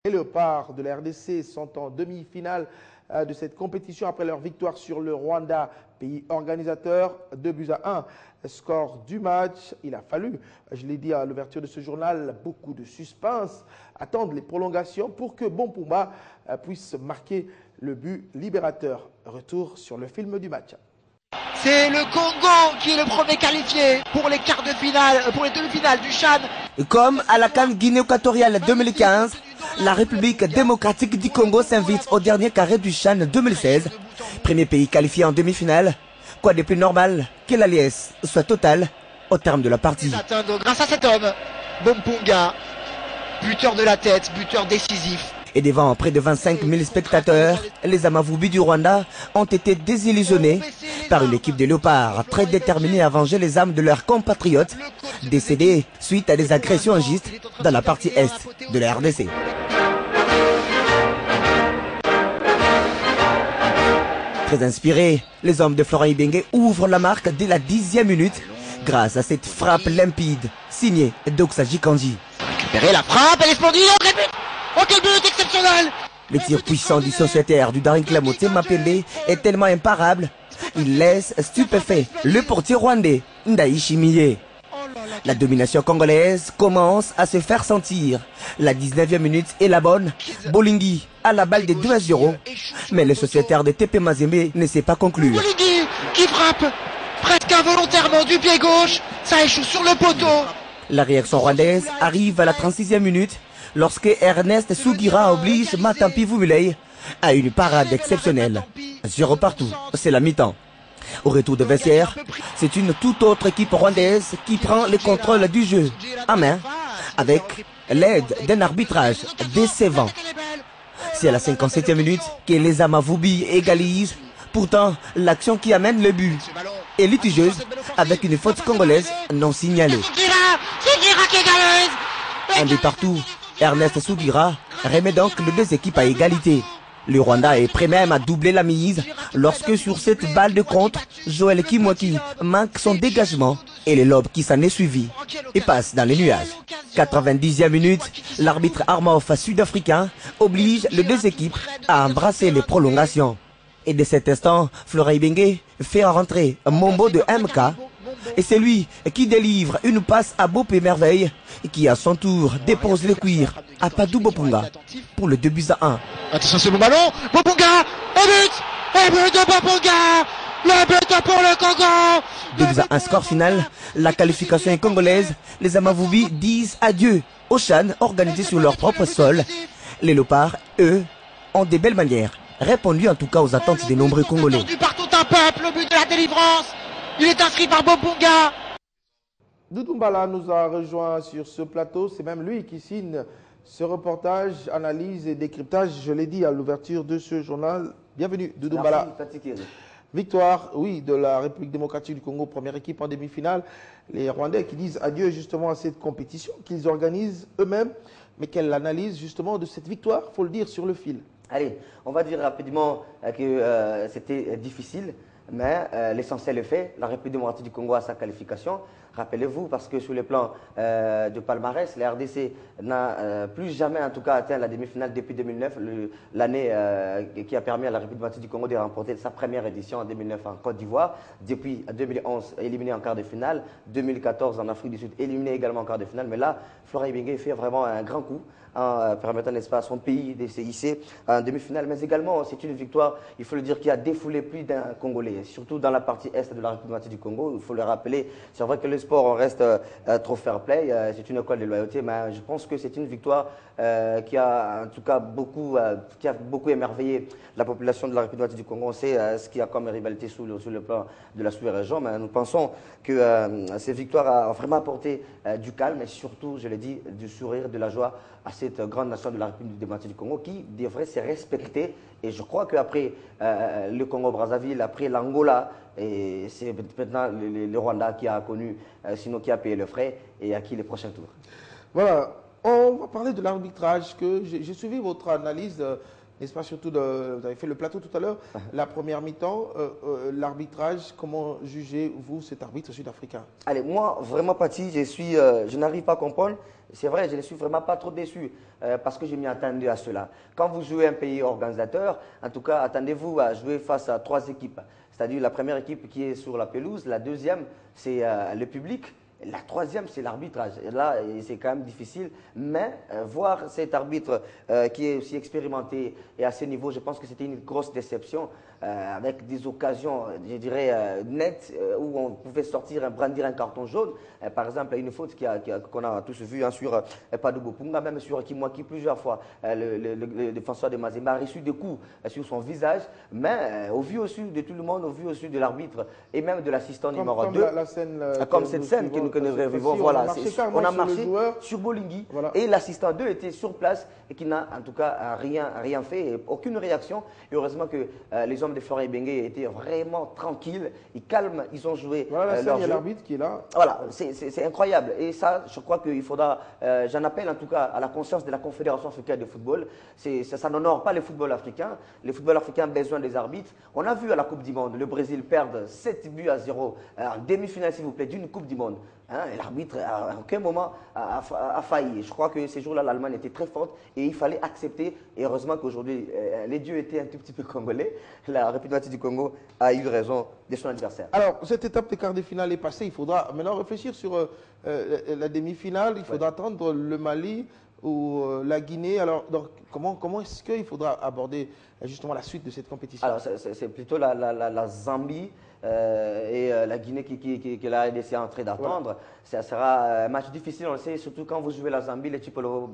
Les Léopards de la RDC sont en demi-finale de cette compétition après leur victoire sur le Rwanda, pays organisateur, 2-1. Score du match, il a fallu, je l'ai dit à l'ouverture de ce journal, beaucoup de suspense, attendre les prolongations pour que Bompumba puisse marquer le but libérateur. Retour sur le film du match. C'est le Congo qui est le premier qualifié pour les quarts de finale, pour les demi-finales du CHAN. Comme à la CAN Guinée-Équatoriale 2015, la République démocratique du Congo s'invite au dernier carré du CHAN 2016. Premier pays qualifié en demi-finale. Quoi de plus normal que la liesse soit totale au terme de la partie. Grâce à cet homme, Bompunga, buteur de la tête, buteur décisif. Et devant près de 25 000 spectateurs, les Amavubi du Rwanda ont été désillusionnés par une équipe de léopards très déterminée à venger les âmes de leurs compatriotes décédés suite à des agressions injustes dans la partie est de la RDC. Très inspirés, les hommes de Florent Ibenge ouvrent la marque dès la 10e minute grâce à cette frappe limpide signée Doxa Jikanji. Récupérer la frappe, elle est splendide, oh quel but! Oh quel but exceptionnel! Le tir puissant du sociétaire du Daring Klamote Mapende est tellement imparable, il laisse stupéfait le portier rwandais Ndaichi Miye. La domination congolaise commence à se faire sentir. La 19e minute est la bonne. Bolingi a la balle de 2-0. Mais le sociétaire de TP Mazembe ne sait pas conclure. Bolingi qui frappe presque involontairement du pied gauche. Ça échoue sur le poteau. La réaction rwandaise arrive à la 36e minute lorsque Ernest Sugira oblige Matampi Vumulei à une parade exceptionnelle. 0 partout, c'est la mi-temps. Au retour de vestiaire, c'est une toute autre équipe rwandaise qui prend le contrôle du jeu en main avec l'aide d'un arbitrage décevant. C'est à la 57e minute que les Amavubi égalisent. Pourtant, l'action qui amène le but est litigieuse avec une faute congolaise non signalée. Un but partout, Ernest Sugira remet donc les deux équipes à égalité. Le Rwanda est prêt même à doubler la mise lorsque sur cette balle de contre, Joël Kimwaki manque son dégagement et le lobe qui s'en est suivi et passe dans les nuages. 90e minute, l'arbitre Armof sud-africain oblige les deux équipes à embrasser les prolongations. Et de cet instant, Florent Ibenge fait rentrer Mombo de MK et c'est lui qui délivre une passe à Bopé Merveille et qui à son tour dépose le cuir à Padou Bopunga pour le 2-1. Attention, c'est bon ballon. Bopunga, et but de Bopunga. Le but pour le Congo. 2-1 score final, la qualification est congolaise. Les Amavubi disent adieu au CHAN organisé sur leur propre sol. Les Léopards, eux, ont de belles manières répondu en tout cas aux attentes des nombreux Congolais. Partout un peuple, le but de la délivrance. Il est inscrit par Bopunga. Doudou Mbala nous a rejoint sur ce plateau. C'est même lui qui signe ce reportage, analyse et décryptage. Je l'ai dit à l'ouverture de ce journal. Bienvenue, Doudou Mbala. Victoire, oui, de la République démocratique du Congo, première équipe en demi-finale. Les Rwandais qui disent adieu justement à cette compétition qu'ils organisent eux-mêmes, mais quelle analyse justement de cette victoire, il faut le dire, sur le fil. Allez, on va dire rapidement que c'était difficile. Mais l'essentiel est fait. La République démocratique du Congo a sa qualification. Rappelez-vous, parce que sur le plan de palmarès, la RDC n'a plus jamais, en tout cas, atteint la demi-finale depuis 2009, l'année qui a permis à la République démocratique du Congo de remporter sa première édition en 2009 en Côte d'Ivoire. Depuis 2011, éliminé en quart de finale. 2014 en Afrique du Sud, éliminé également en quart de finale. Mais là, Florent Ibenge fait vraiment un grand coup en permettant, n'est-ce pas, à son pays de se hisser en demi-finale. Mais également, c'est une victoire, il faut le dire, qui a défoulé plus d'un Congolais, surtout dans la partie est de la République démocratique du Congo. Il faut le rappeler, c'est vrai que le sport, on reste trop fair play, c'est une école de loyauté, mais je pense que c'est une victoire qui a en tout cas beaucoup émerveillé la population de la République démocratique du Congo. On sait ce qu'il y a comme rivalité sur le plan de la sous-région, mais nous pensons que cette victoire a vraiment apporté du calme et surtout, je l'ai dit, du sourire, de la joie à cette grande nation de la République démocratique du Congo qui devrait se respecter. Et je crois qu'après le Congo-Brazzaville, après l'Angola, c'est maintenant le Rwanda qui a connu, sinon qui a payé le frais et à qui les prochains tours. Voilà, on va parler de l'arbitrage. J'ai suivi votre analyse n'est-ce pas, surtout, vous avez fait le plateau tout à l'heure, la première mi-temps, l'arbitrage, comment jugez-vous cet arbitre sud-africain? Allez, moi, vraiment, Paty, je n'arrive pas à comprendre. C'est vrai, je ne suis vraiment pas trop déçu parce que je m'y attendais à cela. Quand vous jouez un pays organisateur, en tout cas, attendez-vous à jouer face à 3 équipes. C'est-à-dire la première équipe qui est sur la pelouse, la deuxième, c'est le public. La troisième, c'est l'arbitrage. Et là, c'est quand même difficile. Mais voir cet arbitre qui est aussi expérimenté et à ce niveau, je pense que c'était une grosse déception avec des occasions, je dirais, nettes où on pouvait sortir, brandir un carton jaune. Par exemple, une faute qu'on a tous vu hein, sur Padougo Punga, même sur Kimwaki plusieurs fois. Le défenseur de Mazembe a reçu des coups sur son visage. Mais au vu aussi de tout le monde, au vu aussi de l'arbitre et même de l'assistant numéro 2, comme cette scène que nous revivons, voilà, on a marché sur Bolingui voilà. Et l'assistant 2 était sur place et qui n'a en tout cas rien fait, et aucune réaction. Et heureusement que les hommes de Florent Ibenge étaient vraiment tranquilles, ils calment, ils ont joué voilà, leur jeu. Il y a l'arbitre qui est là. Voilà, c'est incroyable. Et ça, je crois qu'il faudra, j'en appelle en tout cas à la conscience de la Confédération africaine de football. Ça n'honore pas le football africain. Le football africain a besoin des arbitres. On a vu à la Coupe du Monde, le Brésil perdre 7-0 en demi-finale, s'il vous plaît, d'une Coupe du Monde. Hein, l'arbitre, à aucun moment, a failli. Je crois que ces jours-là, l'Allemagne était très forte et il fallait accepter. Et heureusement qu'aujourd'hui, les dieux étaient un tout petit peu congolais. La République du Congo a eu raison de son adversaire. Alors, cette étape des quarts de finale est passée. Il faudra maintenant réfléchir sur la demi-finale. Il faudra attendre le Mali ou la Guinée. Alors, donc, comment est-ce qu'il faudra aborder justement la suite de cette compétition? Alors, c'est plutôt la Zambie. Et la Guinée que la RDC est en train d'attendre. Voilà. Ça sera un match difficile, on le sait, surtout quand vous jouez la Zambie, les Chipolo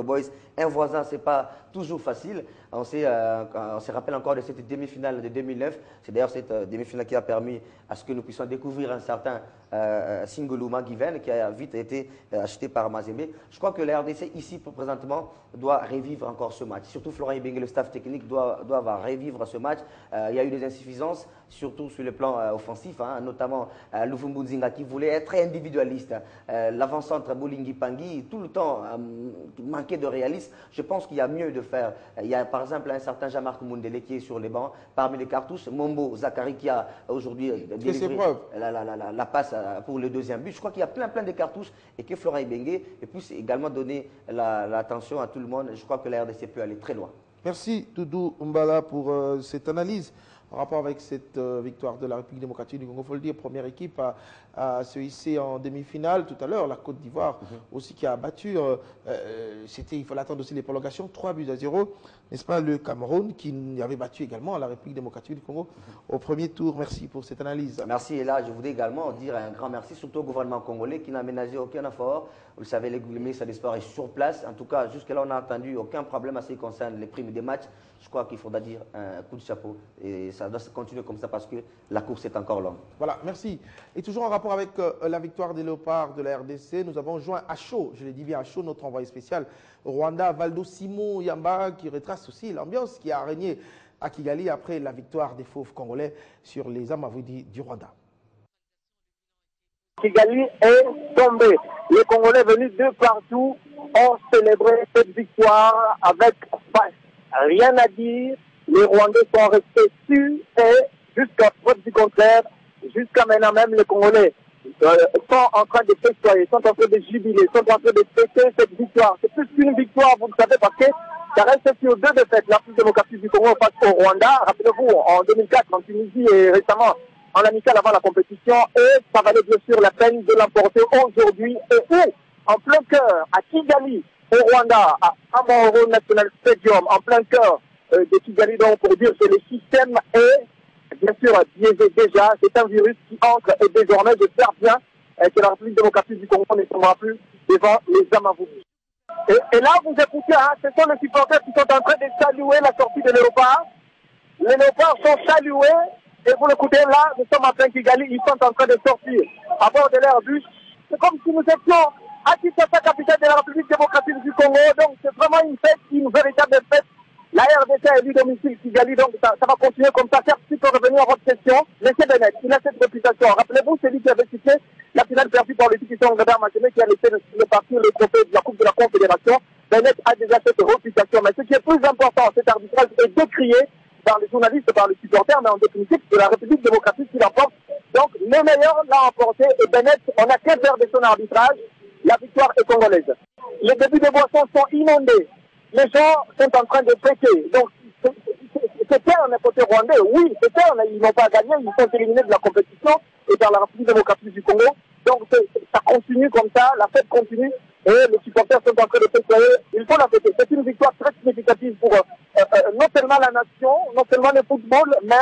Boys, un voisin, ce n'est pas toujours facile. On se rappelle encore de cette demi-finale de 2009. C'est d'ailleurs cette demi-finale qui a permis à ce que nous puissions découvrir un certain Singoluma Given qui a vite été acheté par Mazembe. Je crois que la RDC ici, présentement, doit revivre encore ce match. Surtout Florent Ibenge, le staff technique, doivent revivre ce match. Il y a eu des insuffisances, surtout sur le plan offensif, hein, notamment Luvumbu Nzinga qui voulait être individualiste. L'avant-centre Bolingi Pangui, tout le temps manquait de réalisme. Je pense qu'il y a mieux de faire. Il y a par exemple un certain Jean-Marc Mundele qui est sur les bancs. Parmi les cartouches, Mombo Zakari qui a aujourd'hui délivré la passe pour le deuxième but. Je crois qu'il y a plein de cartouches et que Florent Ibenge puisse également donner l'attention à tout le monde. Je crois que la RDC peut aller très loin. Merci Doudou Mbala pour cette analyse en rapport avec cette victoire de la République démocratique du Congo. Il faut le dire, première équipe à se hisser en demi-finale. Tout à l'heure, la Côte d'Ivoire aussi qui a battu, il faut l'attendre aussi les prolongations, 3-0, n'est-ce pas, le Cameroun qui avait battu également la République démocratique du Congo au premier tour. Merci pour cette analyse. Merci. Et là, je voudrais également dire un grand merci, surtout au gouvernement congolais qui n'a ménagé aucun effort. Vous le savez, le ministre des Sports est sur place. En tout cas, jusque-là, on n'a entendu aucun problème à ce qui concerne les primes des matchs. Je crois qu'il faudra dire un coup de chapeau. Et ça doit se continuer comme ça parce que la course est encore longue. Voilà, merci. Et toujours en rapport avec la victoire des Léopards de la RDC, nous avons joint à chaud, je l'ai dit bien à chaud, notre envoyé spécial au Rwanda, Valdo Simon Yamba, qui retrace aussi l'ambiance qui a régné à Kigali après la victoire des fauves congolais sur les Amavoudi du Rwanda. Kigali est tombé. Les Congolais venus de partout ont célébré cette victoire avec rien à dire. Les Rwandais sont restés sûrs et jusqu'à preuve du contraire, jusqu'à maintenant même les Congolais sont en train de festoyer, sont en train de jubiler, sont en train de fêter cette victoire. C'est plus qu'une victoire, vous le savez, parce que ça reste sur 2 défaites. La République démocratique du Congo face au Rwanda. Rappelez-vous, en 2004, en Tunisie et récemment en amical avant la compétition. Et ça valait bien sûr la peine de l'emporter aujourd'hui. Et où, en plein cœur, à Kigali, au Rwanda, à Amahoro National Stadium, en plein cœur de Kigali, donc pour dire que le système est bien sûr biaisé déjà. C'est un virus qui entre et désormais, j'espère bien que la République démocratique du Congo ne tombera plus devant les Amavoudi. Et là, vous écoutez, hein, ce sont les supporters qui sont en train de saluer la sortie de Léopards. Les Léopards sont salués. Et vous l'écoutez là, nous sommes en plein Kigali, ils sont en train de sortir à bord de leur bus. C'est comme si nous étions à Kinshasa, capitale de la République démocratique du Congo. Donc c'est vraiment une fête, une véritable fête. La RDC a élu domicile Kigali, donc ça va continuer comme ça. Certes, si pour revenir à votre question, Monsieur Bennett, il a cette réputation. Rappelez-vous, celui qui avait cité la finale perdue par l'équipe qui a laissé le parti le trophée de la Coupe de la Confédération. Bennett a déjà cette réputation. Mais ce qui est plus important, cet arbitrage est décrié par les journalistes et par les supporters, mais en définitive, c'est la République démocratique qui l'emporte. Donc, le meilleur l'a emporté et Bennett, on a 15 heures de son arbitrage, la victoire est congolaise. Les débuts de boissons sont inondés. Les gens sont en train de péter. Donc, c'est terne côté rwandais. Oui, c'est terne. Ils n'ont pas gagné. Ils sont éliminés de la compétition et par la République démocratique du Congo. Donc, ça continue comme ça. La fête continue. Et les supporters sont en train de fêter. Il faut la fêter. C'est une victoire très significative pour non seulement la nation, non seulement le football, mais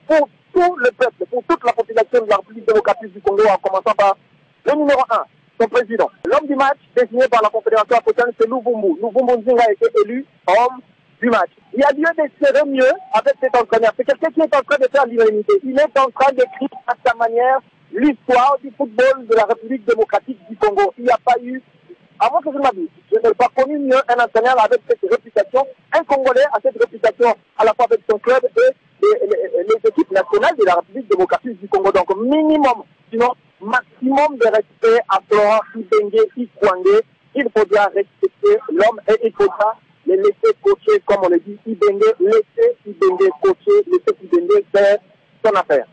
pour tout le peuple, pour toute la population de la République démocratique du Congo, en commençant par le numéro 1, son président. L'homme du match, désigné par la Confédération africaine, c'est Luvumbu. Luvumbu Nzinga a été élu homme du match. Il y a lieu d'espérer mieux avec cet entraîneur. C'est quelqu'un qui est en train de faire l'unanimité. Il est en train d'écrire à sa manière l'histoire du football de la République démocratique du Congo. Il n'y a pas eu, avant que je m'abuse, je n'ai pas connu mieux un entraîneur avec cette réputation. Un Congolais a cette réputation à la fois avec son club et les équipes nationales de la République démocratique du Congo. Donc minimum, sinon maximum de respect à Florent Ibenge Ikwangé. Il faudra respecter l'homme et il faudra les laisser coacher, comme on le dit, Ibenge, laisser Ibenge coacher, laisser Ibenge faire son affaire.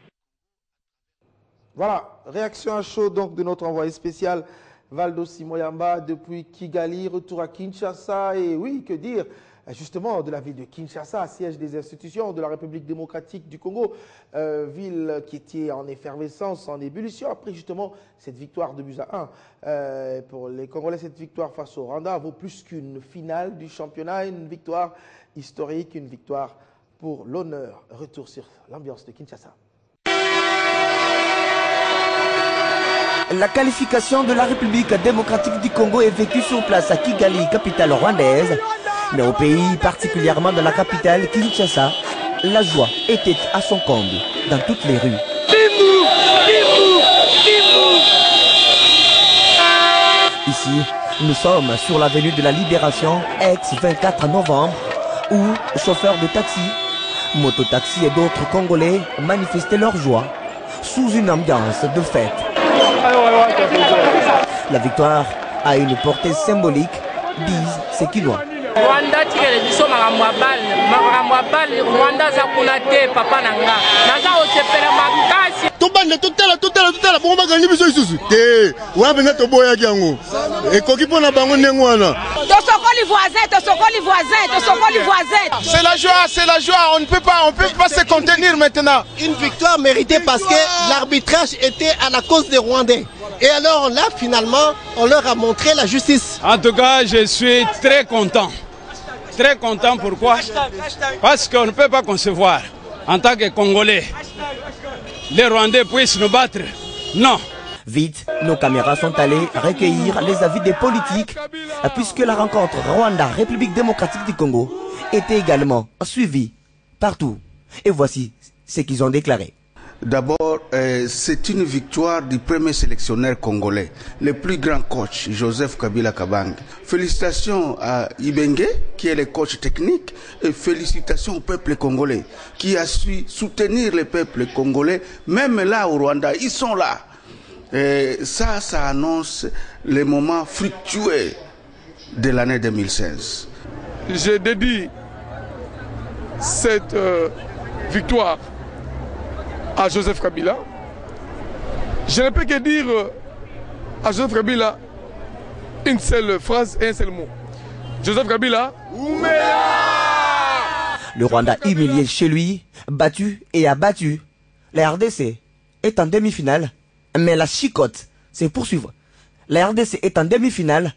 Voilà, réaction à chaud donc de notre envoyé spécial Valdo Simoyamba depuis Kigali, retour à Kinshasa. Et oui, que dire justement de la ville de Kinshasa, siège des institutions de la République démocratique du Congo, ville qui était en effervescence, en ébullition, après justement cette victoire de buts à 1. Pour les Congolais, cette victoire face au Rwanda vaut plus qu'une finale du championnat, une victoire historique, une victoire pour l'honneur. Retour sur l'ambiance de Kinshasa. La qualification de la République démocratique du Congo est vécue sur place à Kigali, capitale rwandaise. Mais au pays, particulièrement dans la capitale Kinshasa, la joie était à son comble dans toutes les rues. Ici, nous sommes sur l'avenue de la Libération, ex-24 novembre, où chauffeurs de taxi, mototaxi et d'autres Congolais manifestaient leur joie sous une ambiance de fête. La victoire a une portée symbolique, disent ces Kinois. Rwanda tirele biso makambo ya bale Rwanda za kuna te papa nanga naza osepela makasi tobande totala bongo bagani biso isusu te wana na toboya yango ekoki pona bango ndengo wana tosokoli voisin. C'est la joie, on peut pas se contenir maintenant. Une victoire méritée parce que l'arbitrage était à la cause des Rwandais. Et alors là, finalement, on leur a montré la justice. En tout cas, je suis très content. Très content, pourquoi? Parce qu'on ne peut pas concevoir, en tant que Congolais, les Rwandais puissent nous battre. Non. Vite, nos caméras sont allées recueillir les avis des politiques, puisque la rencontre Rwanda-République démocratique du Congo était également suivie partout. Et voici ce qu'ils ont déclaré. D'abord, c'est une victoire du premier sélectionneur congolais, le plus grand coach, Joseph Kabila Kabange. Félicitations à Ibenge, qui est le coach technique, et félicitations au peuple congolais, qui a su soutenir le peuple congolais, même là au Rwanda, ils sont là. Et ça annonce les moments fructueux de l'année 2016. Je dédie cette victoire à Joseph Kabila. Je ne peux que dire à Joseph Kabila une seule phrase et un seul mot. Joseph Kabila, Ouméa! Le Rwanda humilié chez lui, battu et abattu. La RDC est en demi-finale, mais la chicote c'est poursuivre. La RDC est en demi-finale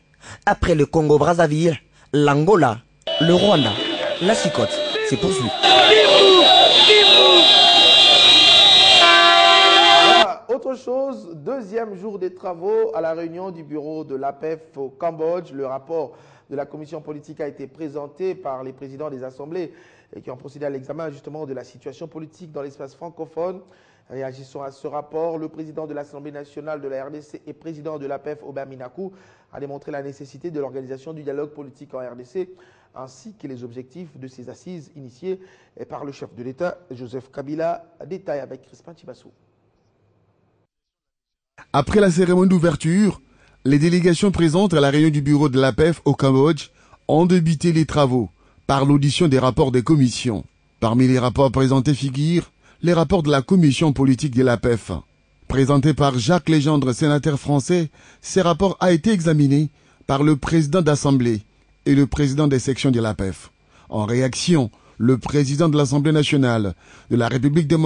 après le Congo-Brazzaville, l'Angola, le Rwanda. La chicote c'est poursuivre. Autre chose, deuxième jour des travaux à la réunion du bureau de l'APEF au Cambodge. Le rapport de la commission politique a été présenté par les présidents des assemblées qui ont procédé à l'examen justement de la situation politique dans l'espace francophone. Réagissant à ce rapport, le président de l'Assemblée nationale de la RDC et président de l'APEF, Aubin Minakou, a démontré la nécessité de l'organisation du dialogue politique en RDC ainsi que les objectifs de ces assises initiées par le chef de l'État, Joseph Kabila. Détail avec Crispin Chibassou. Après la cérémonie d'ouverture, les délégations présentes à la réunion du bureau de l'APEF au Cambodge ont débuté les travaux par l'audition des rapports des commissions. Parmi les rapports présentés figurent les rapports de la commission politique de l'APEF. Présenté par Jacques Legendre, sénateur français, ces rapports a été examiné par le président d'Assemblée et le président des sections de l'APEF. En réaction, le président de l'Assemblée nationale de la République démocratique